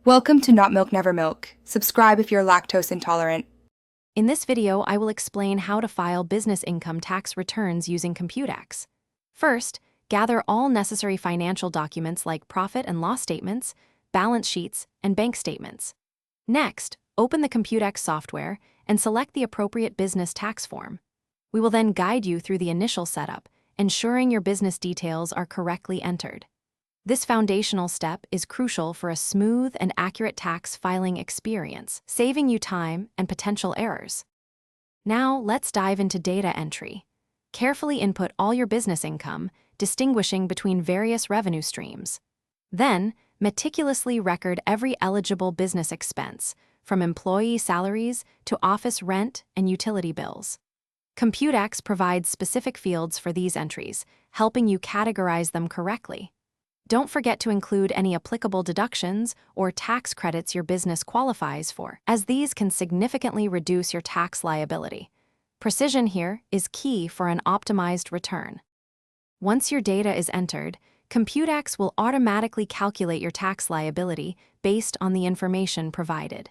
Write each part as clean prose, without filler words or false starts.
Welcome to Not Milk Never Milk. Subscribe if you're lactose intolerant. In this video, I will explain how to file business income tax returns using Computax. First, gather all necessary financial documents like profit and loss statements, balance sheets, and bank statements. Next, open the Computax software and select the appropriate business tax form. We will then guide you through the initial setup, ensuring your business details are correctly entered. This foundational step is crucial for a smooth and accurate tax filing experience, saving you time and potential errors. Now, let's dive into data entry. Carefully input all your business income, distinguishing between various revenue streams. Then, meticulously record every eligible business expense, from employee salaries to office rent and utility bills. Computax provides specific fields for these entries, helping you categorize them correctly. Don't forget to include any applicable deductions or tax credits your business qualifies for, as these can significantly reduce your tax liability. Precision here is key for an optimized return. Once your data is entered, Computax will automatically calculate your tax liability based on the information provided.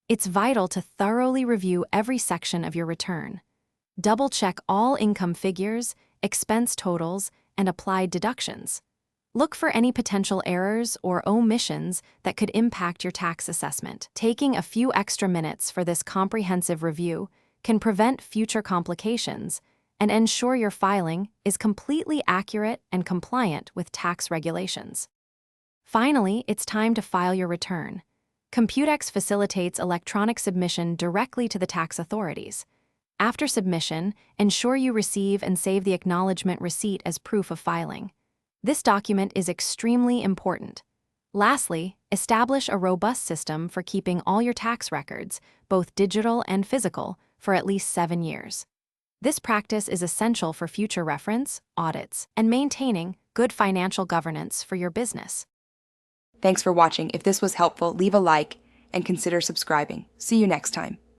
It's vital to thoroughly review every section of your return. Double-check all income figures, expense totals, and applied deductions. Look for any potential errors or omissions that could impact your tax assessment. Taking a few extra minutes for this comprehensive review can prevent future complications and ensure your filing is completely accurate and compliant with tax regulations. Finally, it's time to file your return. Computax facilitates electronic submission directly to the tax authorities. After submission, ensure you receive and save the acknowledgement receipt as proof of filing. This document is extremely important. Lastly, establish a robust system for keeping all your tax records, both digital and physical, for at least 7 years. This practice is essential for future reference, audits, and maintaining good financial governance for your business. Thanks for watching. If this was helpful, leave a like and consider subscribing. See you next time.